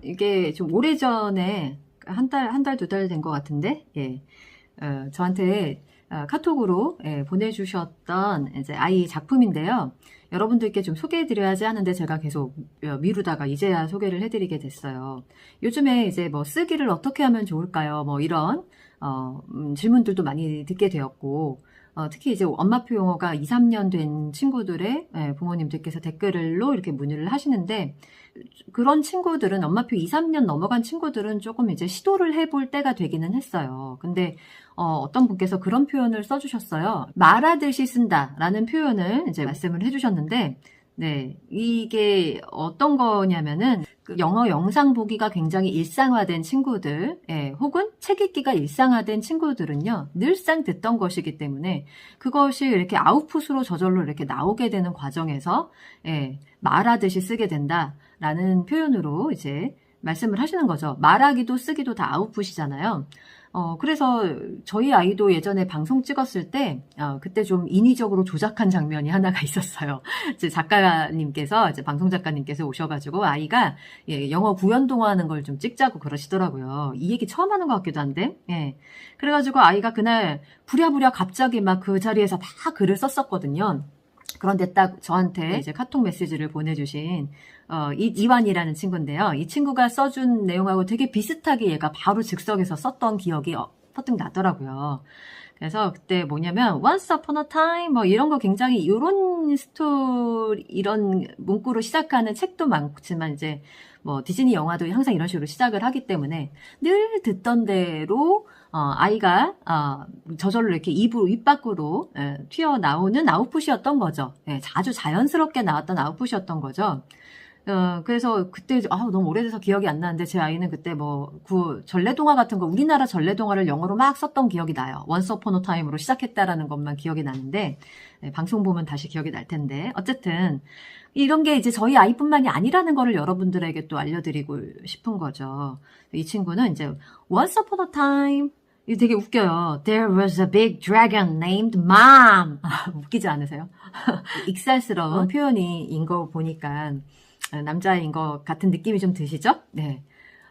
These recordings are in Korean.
이게 좀 오래전에 한 달, 두 달 된 것 같은데, 예. 저한테 카톡으로 보내주셨던 이제 아이 작품인데요. 여러분들께 좀 소개해드려야지 하는데 제가 계속 미루다가 이제야 소개를 해드리게 됐어요. 요즘에 이제 뭐 쓰기를 어떻게 하면 좋을까요? 뭐 이런 질문들도 많이 듣게 되었고, 특히 이제 엄마표 용어가 2, 3년 된 친구들의 부모님들께서 댓글로 이렇게 문의를 하시는데, 그런 친구들은 엄마표 2, 3년 넘어간 친구들은 조금 이제 시도를 해볼 때가 되기는 했어요. 근데 어떤 분께서 그런 표현을 써주셨어요. 말하듯이 쓴다라는 표현을 이제 말씀을 해주셨는데, 네, 이게 어떤 거냐면은 그 영어 영상 보기가 굉장히 일상화된 친구들, 혹은 책 읽기가 일상화된 친구들은요, 늘상 듣던 것이기 때문에 그것이 이렇게 아웃풋으로 저절로 이렇게 나오게 되는 과정에서 말하듯이 쓰게 된다라는 표현으로 이제 말씀을 하시는 거죠. 말하기도 쓰기도 다 아웃풋이잖아요. 그래서 저희 아이도 예전에 방송 찍었을 때, 그때 좀 인위적으로 조작한 장면이 하나가 있었어요. 이제 작가님께서, 이제 방송 작가님께서 오셔가지고 아이가 영어 구연 동화하는 걸 좀 찍자고 그러시더라고요. 이 얘기 처음 하는 것 같기도 한데, 그래가지고 아이가 그날 부랴부랴 갑자기 막 그 자리에서 막 글을 썼었거든요. 그런데 딱 저한테 이제 카톡 메시지를 보내주신 이완이라는 친구인데요. 이 친구가 써준 내용하고 되게 비슷하게 얘가 바로 즉석에서 썼던 기억이 퍼뜩 나더라고요. 그래서 그때 뭐냐면 Once upon a time 뭐 이런 거 굉장히 이런 스토리 이런 문구로 시작하는 책도 많지만 이제 뭐 디즈니 영화도 항상 이런 식으로 시작을 하기 때문에 늘 듣던 대로 아이가 저절로 이렇게 입 밖으로 튀어나오는 아웃풋이었던 거죠. 아주 자연스럽게 나왔던 아웃풋이었던 거죠. 그래서 그때 너무 오래돼서 기억이 안 나는데 제 아이는 그때 뭐 전래동화 같은 거 우리나라 전래동화를 영어로 막 썼던 기억이 나요. Once upon a time으로 시작했다라는 것만 기억이 나는데 방송 보면 다시 기억이 날 텐데 어쨌든 이런 게 이제 저희 아이뿐만이 아니라는 거를 여러분들에게 또 알려드리고 싶은 거죠. 이 친구는 이제 Once upon a time 이거 되게 웃겨요. There was a big dragon named Mom. 웃기지 않으세요? 익살스러운 표현인 거 보니까 남자인 것 같은 느낌이 좀 드시죠? 네.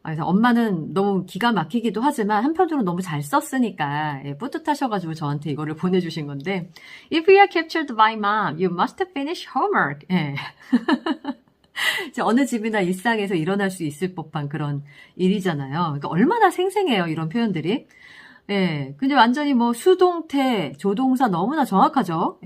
그래서 엄마는 너무 기가 막히기도 하지만 한편으로 너무 잘 썼으니까 뿌듯하셔가지고 저한테 이거를 보내주신 건데 If you are captured by mom, you must finish homework. 어느 집이나 일상에서 일어날 수 있을 법한 그런 일이잖아요. 그러니까 얼마나 생생해요, 이런 표현들이. 근데 완전히 뭐 수동태, 조동사 너무나 정확하죠.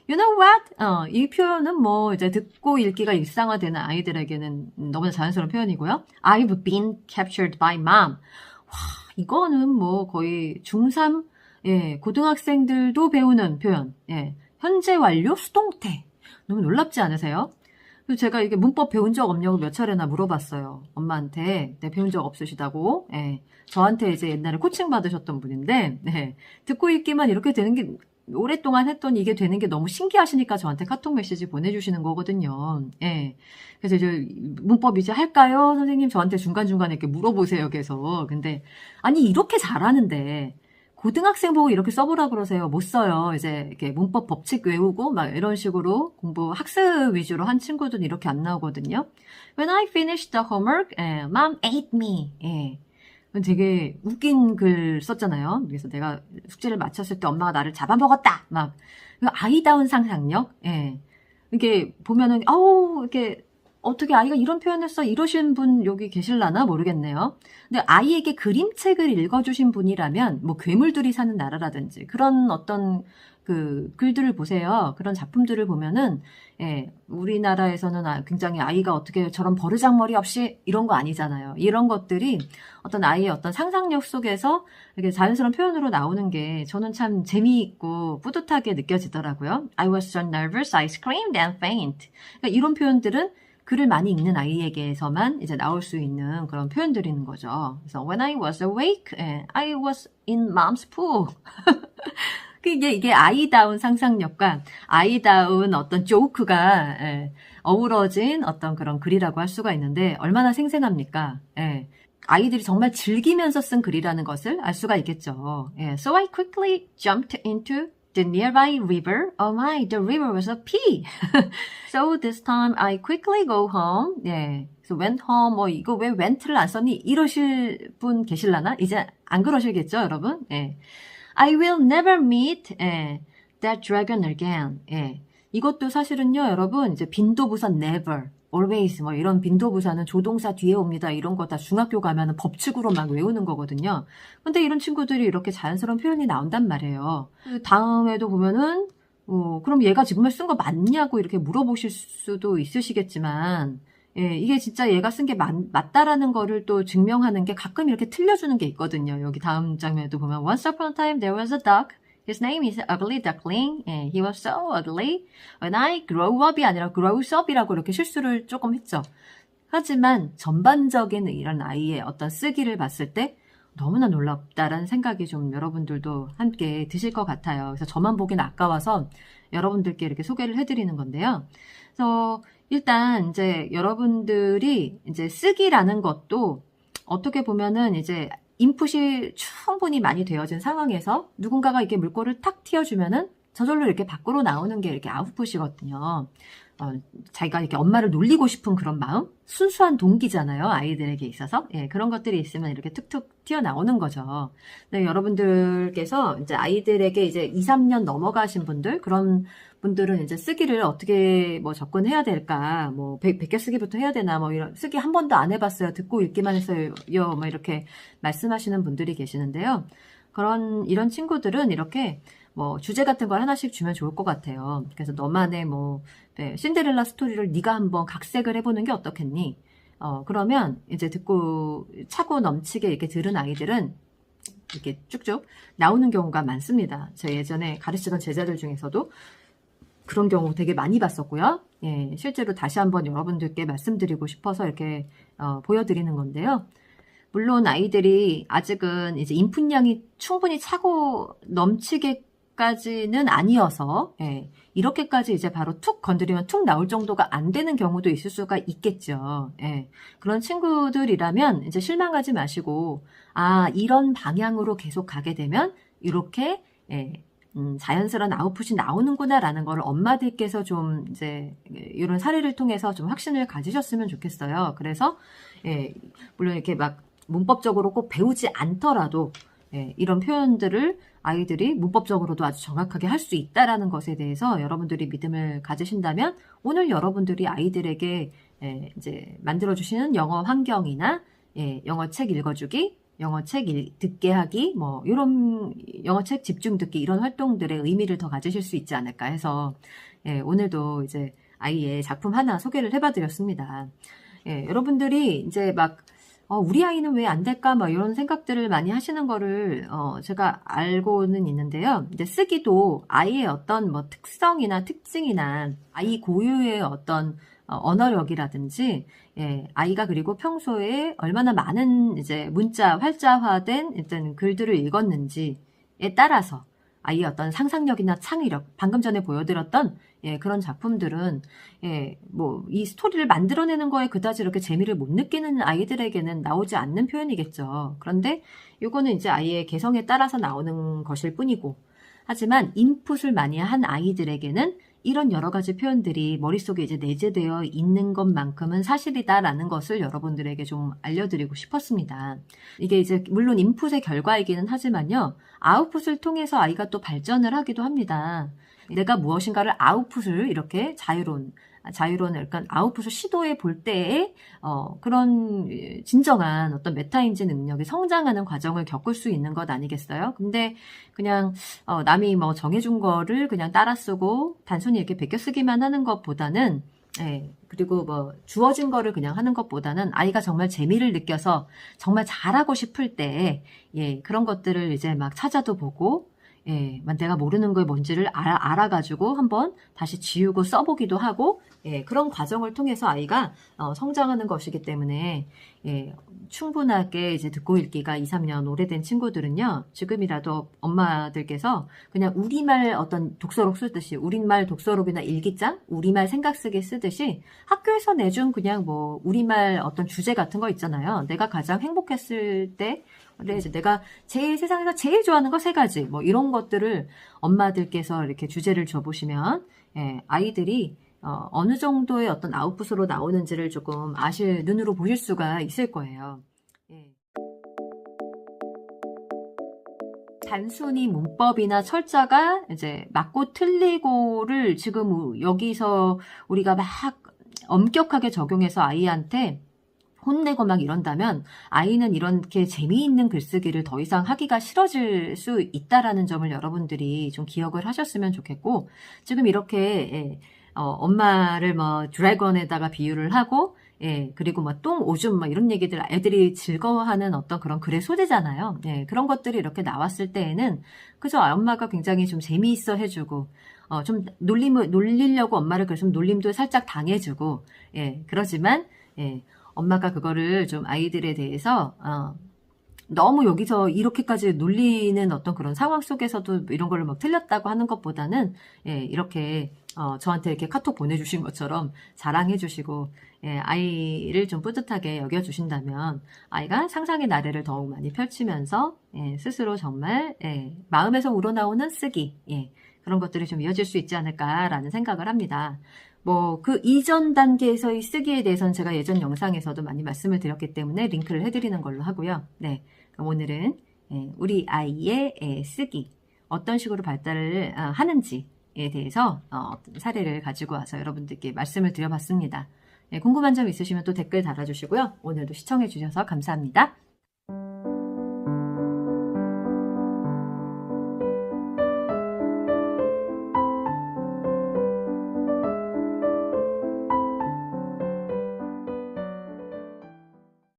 You know what? 이 표현은 뭐 이제 듣고 읽기가 일상화되는 아이들에게는 너무나 자연스러운 표현이고요. I've been captured by mom. 와, 이거는 뭐 거의 중3, 고등학생들도 배우는 표현. 현재 완료 수동태. 너무 놀랍지 않으세요? 그래서 제가 이게 문법 배운 적 없냐고 몇 차례나 물어봤어요. 엄마한테. 배운 적 없으시다고. 저한테 이제 옛날에 코칭 받으셨던 분인데, 듣고 읽기만 이렇게 되는 게 오랫동안 했더니 이게 되는 게 너무 신기하시니까 저한테 카톡 메시지 보내주시는 거거든요. 그래서 이제 문법 이제 할까요? 선생님 저한테 중간중간에 이렇게 물어보세요, 계속. 근데, 아니, 이렇게 잘하는데, 고등학생 보고 이렇게 써보라 그러세요. 못 써요. 이제 이렇게 문법 법칙 외우고 막 이런 식으로 공부 학습 위주로 한 친구들은 이렇게 안 나오거든요. When I finished the homework, mom ate me. 되게 웃긴 글 썼잖아요. 그래서 내가 숙제를 마쳤을 때 엄마가 나를 잡아먹었다. 막 아이다운 상상력. 이게 보면은 이렇게 어떻게 아이가 이런 표현을 써 이러신 분 여기 계실라나 모르겠네요. 근데 아이에게 그림책을 읽어주신 분이라면 뭐 괴물들이 사는 나라라든지 그런 어떤 그 글들을 보세요. 그런 작품들을 보면은 우리나라에서는 굉장히 아이가 어떻게 저런 버르장머리 없이 이런 거 아니잖아요. 이런 것들이 어떤 아이의 어떤 상상력 속에서 이렇게 자연스러운 표현으로 나오는 게 저는 참 재미있고 뿌듯하게 느껴지더라고요. I was so nervous, I screamed and faint. 그러니까 이런 표현들은 글을 많이 읽는 아이에게서만 이제 나올 수 있는 그런 표현들인 거죠. 그래서 when I was awake, I was in mom's pool. 이게 아이다운 상상력과 아이다운 어떤 조크가 어우러진 어떤 그런 글이라고 할 수가 있는데 얼마나 생생합니까? 아이들이 정말 즐기면서 쓴 글이라는 것을 알 수가 있겠죠. So I quickly jumped into the nearby river. Oh my, the river was a pea. So this time I quickly go home. 예. So went home. 이거 왜 went를 안 썼니? 이러실 분 계실라나? 이제 안 그러시겠죠, 여러분? 예. I will never meet that dragon again. 예. 이것도 사실은요, 여러분, 이제 빈도부사 never, always 이런 빈도부사는 조동사 뒤에 옵니다. 이런 거 다 중학교 가면은 법칙으로 막 외우는 거거든요. 근데 이런 친구들이 이렇게 자연스러운 표현이 나온단 말이에요. 그 다음에도 보면은 그럼 얘가 지금 쓴 거 맞냐고 이렇게 물어보실 수도 있으시겠지만, 예, 이게 진짜 얘가 쓴 게 맞다라는 거를 또 증명하는 게 가끔 이렇게 틀려주는 게 있거든요. 여기 다음 장면에도 보면 Once upon a time there was a duck. His name is Ugly Duckling. And he was so ugly. When I grow up이 아니라 grows up이라고 이렇게 실수를 조금 했죠. 하지만 전반적인 이런 아이의 어떤 쓰기를 봤을 때 너무나 놀랍다라는 생각이 좀 여러분들도 함께 드실 것 같아요. 그래서 저만 보기는 아까워서 여러분들께 이렇게 소개를 해드리는 건데요. 그래서 일단 이제 여러분들이 이제 쓰기라는 것도 어떻게 보면은 이제 인풋이 충분히 많이 되어진 상황에서 누군가가 이렇게 물꼬를 탁 튀어주면은 저절로 이렇게 밖으로 나오는 게 이렇게 아웃풋이거든요. 자기가 이렇게 엄마를 놀리고 싶은 그런 마음? 순수한 동기잖아요. 아이들에게 있어서. 예, 그런 것들이 있으면 이렇게 툭툭 튀어나오는 거죠. 네, 여러분들께서 이제 아이들에게 이제 2, 3년 넘어가신 분들, 그런 분들은 이제 쓰기를 어떻게 접근해야 될까, 100개 쓰기부터 해야 되나, 이런, 쓰기 한 번도 안 해봤어요. 듣고 읽기만 했어요. 이렇게 말씀하시는 분들이 계시는데요. 이런 친구들은 이렇게 주제 같은 걸 하나씩 주면 좋을 것 같아요. 그래서 너만의 신데렐라 스토리를 네가 한번 각색을 해보는 게 어떻겠니? 그러면 이제 듣고 차고 넘치게 이렇게 들은 아이들은 이렇게 쭉쭉 나오는 경우가 많습니다. 제가 예전에 가르치던 제자들 중에서도 그런 경우 되게 많이 봤었고요. 예, 실제로 다시 한번 여러분들께 말씀드리고 싶어서 이렇게 보여드리는 건데요. 물론 아이들이 아직은 이제 인풋량이 충분히 차고 넘치게까지는 아니어서, 예, 이렇게까지 이제 바로 툭 건드리면 툭 나올 정도가 안 되는 경우도 있을 수가 있겠죠. 예, 그런 친구들이라면 이제 실망하지 마시고, 이런 방향으로 계속 가게 되면 이렇게, 예, 자연스러운 아웃풋이 나오는구나라는 걸 엄마들께서 좀 이제 이런 사례를 통해서 좀 확신을 가지셨으면 좋겠어요. 그래서, 예, 물론 이렇게 막 문법적으로 꼭 배우지 않더라도, 예, 이런 표현들을 아이들이 문법적으로도 아주 정확하게 할 수 있다라는 것에 대해서 여러분들이 믿음을 가지신다면 오늘 여러분들이 아이들에게 이제 만들어주시는 영어 환경이나 영어 책 읽어주기, 영어 책 듣게 하기, 이런 영어 책 집중 듣기 이런 활동들의 의미를 더 가지실 수 있지 않을까 해서 오늘도 이제 아이의 작품 하나 소개를 해봐드렸습니다. 여러분들이 이제 우리 아이는 왜 안 될까? 이런 생각들을 많이 하시는 거를, 제가 알고는 있는데요. 이제 쓰기도 아이의 어떤 특성이나 특징이나 아이 고유의 어떤 언어력이라든지, 예, 아이가 그리고 평소에 얼마나 많은 이제 문자, 활자화된 일단 글들을 읽었는지에 따라서 아이의 어떤 상상력이나 창의력, 방금 전에 보여드렸던 그런 작품들은 이 스토리를 만들어내는 거에 그다지 이렇게 재미를 못 느끼는 아이들에게는 나오지 않는 표현이겠죠. 그런데 이거는 이제 아이의 개성에 따라서 나오는 것일 뿐이고, 하지만 인풋을 많이 한 아이들에게는 이런 여러 가지 표현들이 머릿속에 이제 내재되어 있는 것만큼은 사실이다라는 것을 여러분들에게 좀 알려드리고 싶었습니다. 이게 이제 물론 인풋의 결과이기는 하지만요, 아웃풋을 통해서 아이가 또 발전을 하기도 합니다. 내가 무엇인가를 아웃풋을 이렇게 자유로운 약간 아웃풋을 시도해 볼 때에 그런 진정한 어떤 메타인지 능력이 성장하는 과정을 겪을 수 있는 것 아니겠어요? 근데 그냥 남이 정해준 거를 그냥 따라 쓰고 단순히 이렇게 베껴 쓰기만 하는 것보다는, 그리고 주어진 거를 그냥 하는 것보다는 아이가 정말 재미를 느껴서 정말 잘하고 싶을 때, 그런 것들을 이제 막 찾아도 보고, 내가 모르는 게 뭔지를 알아가지고 한번 다시 지우고 써보기도 하고, 그런 과정을 통해서 아이가 성장하는 것이기 때문에 예, 충분하게 이제 듣고 읽기가 2, 3년 오래된 친구들은요, 지금이라도 엄마들께서 그냥 우리말 어떤 독서록 쓰듯이, 우리말 독서록이나 일기장, 우리말 생각쓰기 쓰듯이 학교에서 내준 그냥 뭐, 우리말 어떤 주제 같은 거 있잖아요. 내가 가장 행복했을 때, 이제 내가 세상에서 제일 좋아하는 거 3가지, 뭐, 이런 것들을 엄마들께서 이렇게 주제를 줘보시면, 예, 아이들이 어느 정도의 어떤 아웃풋으로 나오는지를 조금 눈으로 보실 수가 있을 거예요. 예. 단순히 문법이나 철자가 이제 맞고 틀리고를 지금 여기서 우리가 막 엄격하게 적용해서 아이한테 혼내고 막 이런다면 아이는 이렇게 재미있는 글쓰기를 더 이상 하기가 싫어질 수 있다라는 점을 여러분들이 좀 기억을 하셨으면 좋겠고, 지금 이렇게 엄마를 뭐 드래곤에다가 비유를 하고, 예, 그리고 뭐 똥, 오줌, 뭐 이런 얘기들 애들이 즐거워하는 어떤 그런 글의 소재잖아요. 예, 그런 것들이 이렇게 나왔을 때에는 그저 엄마가 굉장히 좀 재미있어 해주고, 좀 놀리려고 엄마를 그래서 놀림도 살짝 당해주고, 예, 그러지만, 예, 엄마가 그거를 좀 아이들에 대해서, 너무 여기서 이렇게까지 놀리는 어떤 그런 상황 속에서도 이런 걸로 막 틀렸다고 하는 것보다는, 예, 이렇게, 저한테 이렇게 카톡 보내주신 것처럼 자랑해 주시고, 예, 아이를 좀 뿌듯하게 여겨주신다면, 아이가 상상의 나래를 더욱 많이 펼치면서, 예, 스스로 정말, 예, 마음에서 우러나오는 쓰기, 예, 그런 것들이 좀 이어질 수 있지 않을까라는 생각을 합니다. 뭐, 그 이전 단계에서의 쓰기에 대해서는 제가 예전 영상에서도 많이 말씀을 드렸기 때문에 링크를 해드리는 걸로 하고요. 네. 그럼 오늘은 우리 아이의 쓰기, 어떤 식으로 발달을 하는지에 대해서 사례를 가지고 와서 여러분들께 말씀을 드려봤습니다. 궁금한 점 있으시면 또 댓글 달아주시고요. 오늘도 시청해주셔서 감사합니다.